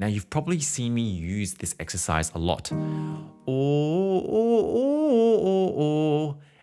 Now, you've probably seen me use this exercise a lot. Oh.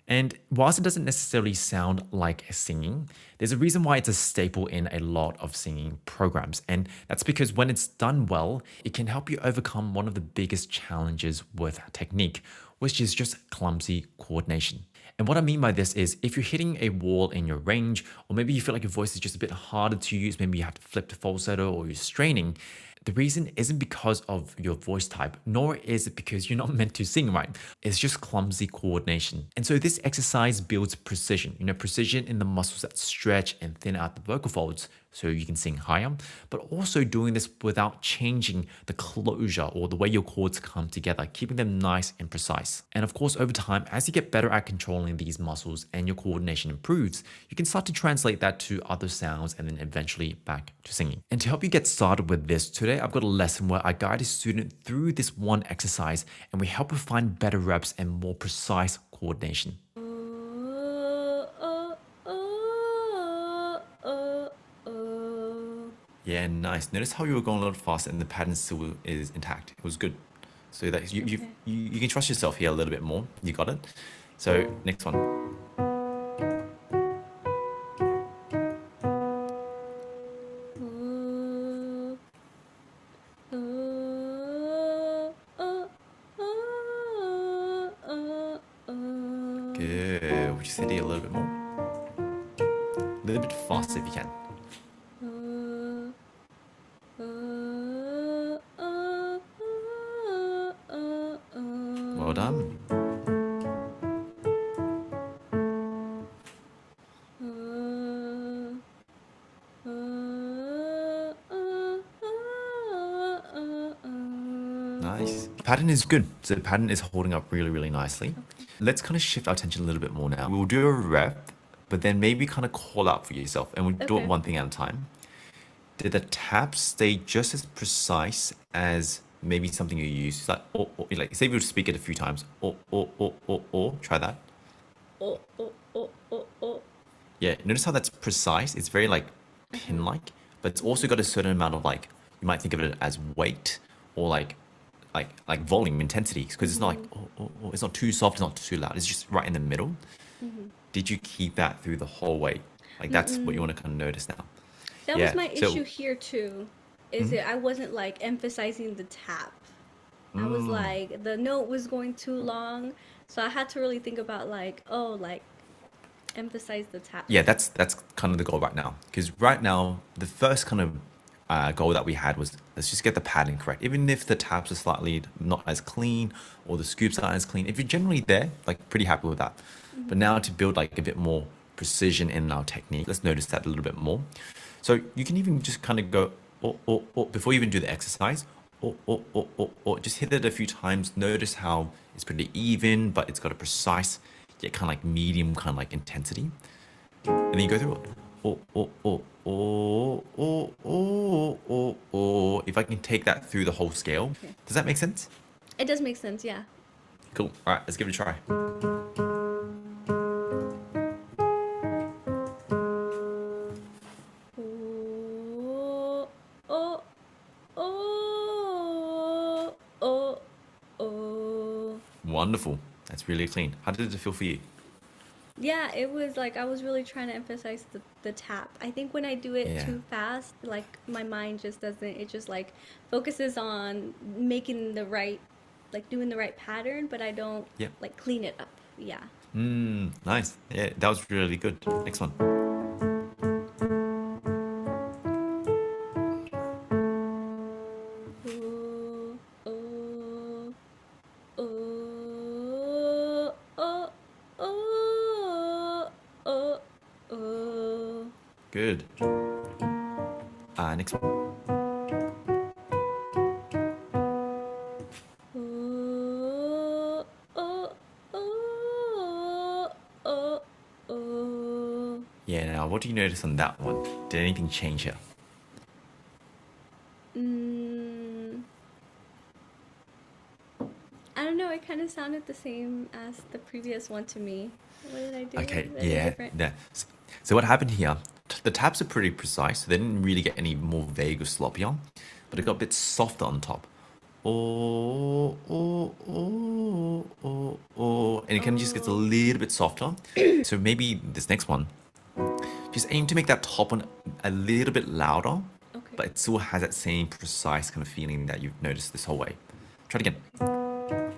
And whilst it doesn't necessarily sound like singing, there's a reason why it's a staple in a lot of singing programs. And that's because when it's done well, it can help you overcome one of the biggest challenges with technique, which is just clumsy coordination. And what I mean by this is if you're hitting a wall in your range, or maybe you feel like your voice is just a bit harder to use, maybe you have to flip to falsetto or you're straining, the reason isn't because of your voice type, nor is it because you're not meant to sing right. It's just clumsy coordination. And so this exercise builds precision, precision in the muscles that stretch and thin out the vocal folds so you can sing higher, but also doing this without changing the closure or the way your chords come together, keeping them nice and precise. And of course, over time, as you get better at controlling these muscles and your coordination improves, you can start to translate that to other sounds and then eventually back to singing. And to help you get started with this, today I've got a lesson where I guide a student through this one exercise and we help her find better reps and more precise coordination. Yeah, nice. Notice how you were going a little faster and the pattern still is intact. It was good. So that you can trust yourself here a little bit more. You got it. So next one. Good. Would you say it a little bit more? A little bit faster if you can. Well done. Nice. Pattern is good. So the pattern is holding up really, really nicely. Let's kind of shift our attention a little bit more now. We'll do a rep, but then maybe kind of call out for yourself and we'll do it one thing at a time. Did the taps stay just as precise as maybe something you use? It's like, like say you speak it a few times. Try that. Yeah, notice how that's precise. It's very like pin-like, but it's also got a certain amount of like, you might think of it as weight or like volume, intensity, because it's not like, it's not too soft, it's not too loud. It's just right in the middle. Did you keep that through the whole way? Like that's what you want to kind of notice now. That was my issue here too. Is I wasn't like emphasizing the tap. I was like the note was going too long, so I had to really think about like emphasize the tap. Yeah, that's kind of the goal right now. Because right now, the first kind of goal that we had was let's just get the pattern correct. Even if the taps are slightly not as clean or the scoops aren't as clean, if you're generally there, like pretty happy with that. But now to build like a bit more precision in our technique, let's notice that a little bit more. So you can even just kind of go before you even do the exercise. Just hit it a few times. Notice how it's pretty even, but it's got a precise yet kind of like medium kind of like intensity. And then you go through it. If I can take that through the whole scale. Okay. Does that make sense? It does make sense, yeah. Cool. All right, let's give it a try. Wonderful. That's really clean. How did it feel for you? Yeah, it was like I was really trying to emphasize the tap. I think when I do it too fast, like my mind just doesn't, it just like focuses on making the right, like doing the right pattern, but I don't like clean it up. Yeah. Nice. Yeah, that was really good. Next one. Good. Next one. Yeah, now what do you notice on that one? Did anything change here? I don't know, it kind of sounded the same as the previous one to me. What did I do? Okay, yeah. So what happened here, the taps are pretty precise, so they didn't really get any more vague or sloppier. but it got a bit softer on top. And it kind of just gets a Oh, little bit softer. So maybe this next one, just aim to make that top one a little bit louder, okay. but it still has that same precise kind of feeling that you've noticed this whole way. Try it again. Okay.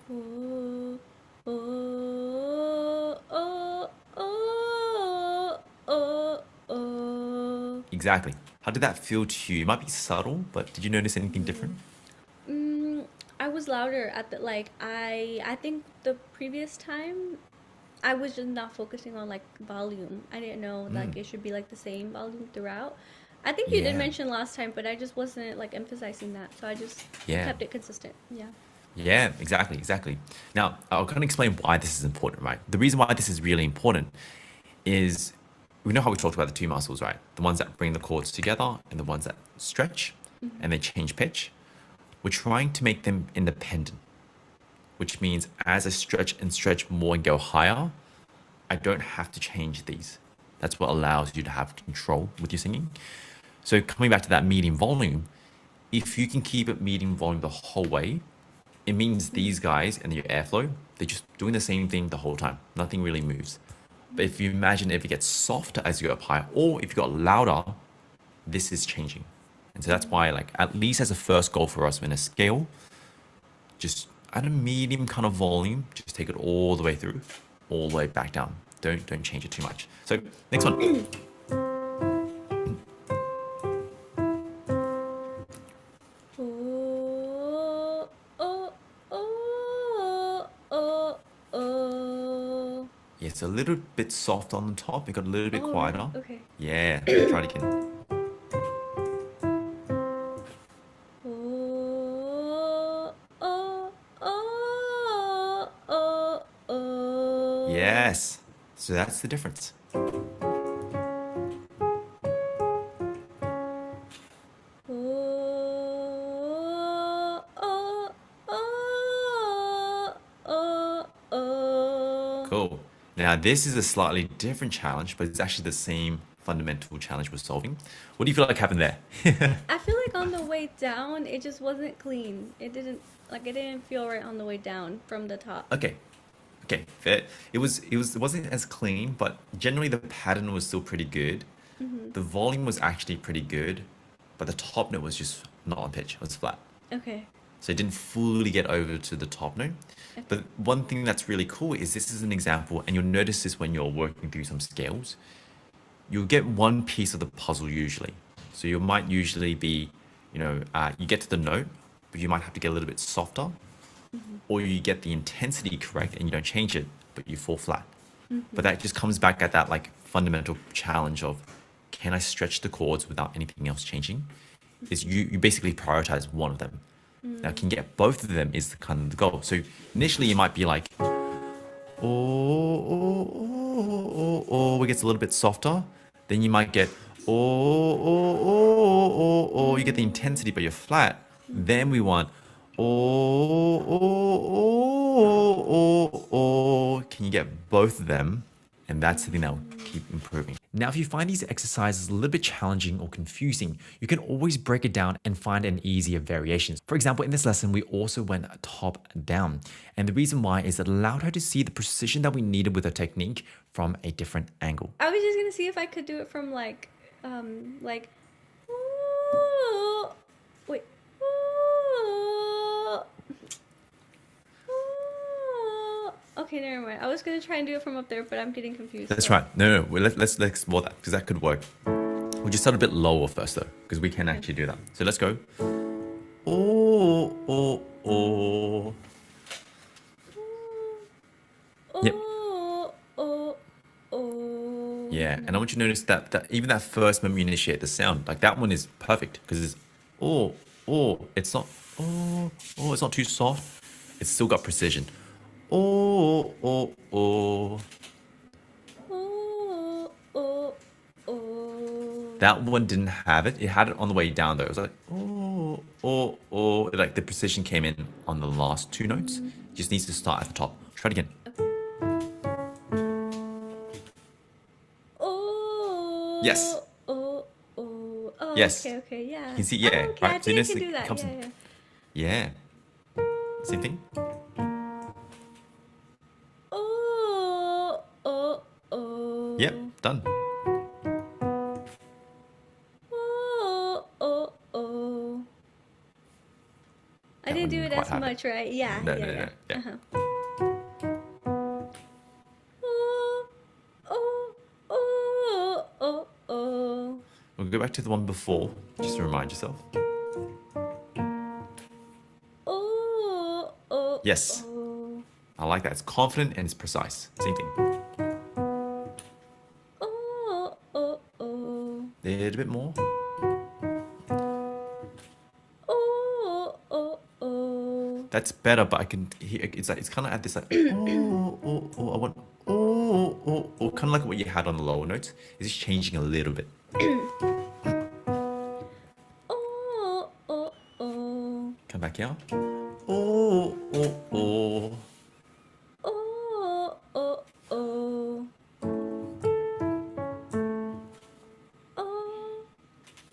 Oh, oh, oh, oh, oh, oh. Exactly. How did that feel to you? It might be subtle, but did you notice anything different? Mm, I was louder at the like I think the previous time I was just not focusing on like volume. I didn't know like it should be like the same volume throughout. I think you did Yeah. mention last time, but I just wasn't like emphasizing that, so I just Yeah. kept it consistent. Yeah. Yeah, exactly, exactly. Now, I'll kind of explain why this is important, right? The reason why this is really important is we know how we talked about the two muscles, right? The ones that bring the chords together and the ones that stretch Mm-hmm. and they change pitch. We're trying to make them independent, which means as I stretch more and go higher, I don't have to change these. That's what allows you to have control with your singing. So coming back to that medium volume, if you can keep it medium volume the whole way, it means these guys and your airflow, they're just doing the same thing the whole time. Nothing really moves. But if you imagine if it gets softer as you go up higher, or if you got louder, this is changing. And so that's why, like, at least as a first goal for us in a scale, just at a medium kind of volume, just take it all the way through, all the way back down. Don't change it too much. So next one. Oh, oh, oh, oh, oh. Yeah, it's a little bit soft on the top. It got a little bit Oh, really? quieter. Okay. Yeah, try it again. Oh, oh, oh, oh, oh. Yes. So that's the difference. Oh, oh, oh, oh, oh. Cool. Now, this is a slightly different challenge, but it's actually the same fundamental challenge we're solving. What do you feel like happened there? I feel like on the way down, it just wasn't clean. It didn't feel right on the way down from the top. Okay. Okay, fair. It wasn't as clean, but generally the pattern was still pretty good. Mm-hmm. The volume was actually pretty good, but the top note was just not on pitch. It was flat. Okay. So it didn't fully get over to the top note. Okay. But one thing that's really cool is this is an example, and you'll notice this when you're working through some scales. You'll get one piece of the puzzle usually. So you might usually be, you get to the note, but you might have to get a little bit softer, Mm-hmm. or you get the intensity correct and you don't change it, but you fall flat. Mm-hmm. But that just comes back at that like fundamental challenge of, can I stretch the chords without anything else changing? Is you basically prioritize one of them. Now, can you get both of them is the kind of the goal. So initially you might be like, it gets a little bit softer. Then you might get, you get the intensity, but you're flat. Then we want, can you get both of them? And that's the thing that will keep improving. Now, if you find these exercises a little bit challenging or confusing, you can always break it down and find an easier variation. For example, in this lesson, we also went top down. And the reason why is it allowed her to see the precision that we needed with her technique from a different angle. I was just gonna see if I could do it from like, ooh, wait, ooh, ooh. Okay, never mind. I was gonna try and do it from up there, but I'm getting confused. That's so. right. No. Let's explore that because that could work. We'll just start a bit lower first though, because we can actually do that. So let's go. Yep. Yeah, and I want you to notice that even that first moment you initiate the sound, like that one is perfect because it's it's not it's not too soft. It's still got precision. That one didn't have it. It had it on the way down though. It was like like the precision came in on the last two notes. It just needs to start at the top. Try it again. Yes. Oh, Yes. okay, okay, You yeah. can see, Oh, yeah, okay, I right? So you think I notice can it do that. comes Yeah, in. yeah. Yeah. Same thing. Oh, oh, Yep, oh. done. Oh, oh, oh. I That didn't one do didn't it quite as have it. much, right? Yeah, No, yeah, no, yeah. no. Yeah. Uh-huh. Oh, oh, oh, oh, oh. We'll go back to the one before, just to remind yourself. Oh, oh, Yes. oh. I like that. It's confident and it's precise. Same thing. Oh, oh, oh. A little bit more. Oh, oh, oh. That's better, but I can hear it's like it's kind of at this like I want kind of like what you had on the lower notes. It's just changing a little bit. Oh, oh, oh. Come back here. Oh oh oh. Oh, oh, oh.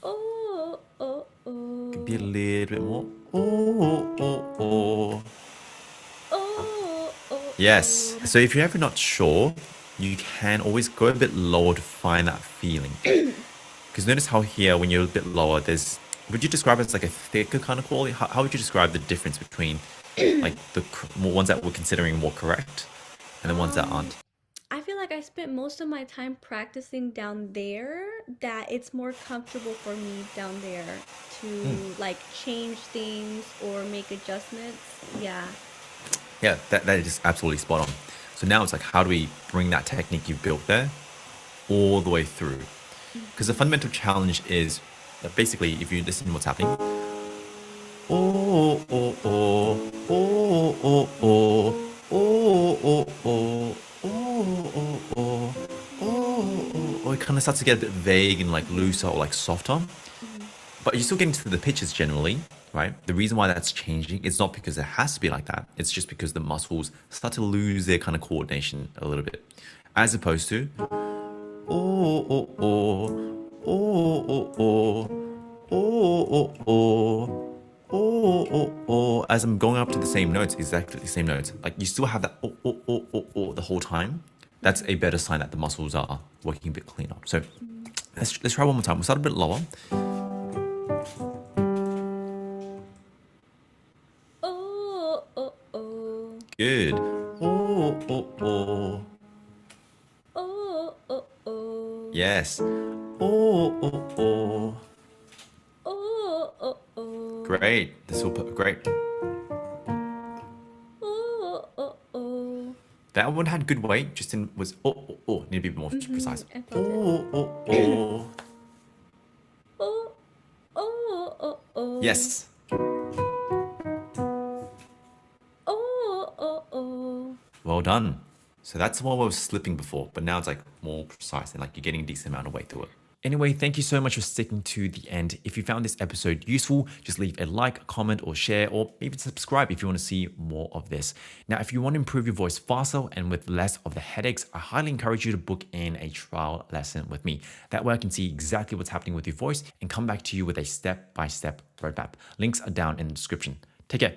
Oh, oh, oh, Could be a oh. little bit more. Oh oh oh. Oh, oh, Yes. oh. So if you're ever not sure, you can always go a bit lower to find that feeling. Because notice how here, when you're a bit lower, there's, would you describe it as like a thicker kind of quality? How would you describe the difference between like the ones that we're considering more correct and the ones that Um, aren't? I feel like I spent most of my time practicing down there, that it's more comfortable for me down there to like change things or make adjustments. Yeah. Yeah, that is absolutely spot on. So now it's like, how do we bring that technique you've built there all the way through? Because the Hmm. fundamental challenge is that basically, if you listen to what's happening, oh, oh, oh, oh, oh, oh, oh, oh, oh, oh, oh, oh, oh, it kind of starts to get a bit vague and like Hmm. looser or like softer. Hmm. But you're still getting to the pitches generally, right? The reason why that's changing, it's not because it has to be like that. It's just because the muscles start to lose their kind of coordination a little bit. As opposed to, oh, oh, oh, oh, oh, oh, oh, oh, oh. As I'm going up to the same notes, exactly the same notes. Like you still have that the whole time. That's Hmm. a better sign that the muscles are working a bit cleaner. So Hmm. let's try one more time. We'll start a bit lower. Oh, oh, oh. Good. Oh, oh, oh. Oh, oh, oh. Yes. Oh, oh, oh. Oh, oh, oh. Great. This will put great. Oh, oh, oh. That one had good weight. Just in was need to be more Mm-hmm. precise. I felt it. Oh, oh, oh. Oh, oh, oh, oh. Yes. Oh, oh, oh. Well done. So that's the one where I was slipping before, but now it's like more precise and like you're getting a decent amount of weight through it. Anyway, thank you so much for sticking to the end. If you found this episode useful, just leave a like, comment, or share, or even subscribe if you want to see more of this. Now, if you want to improve your voice faster and with less of the headaches, I highly encourage you to book in a trial lesson with me. That way I can see exactly what's happening with your voice and come back to you with a step-by-step roadmap. Links are down in the description. Take care.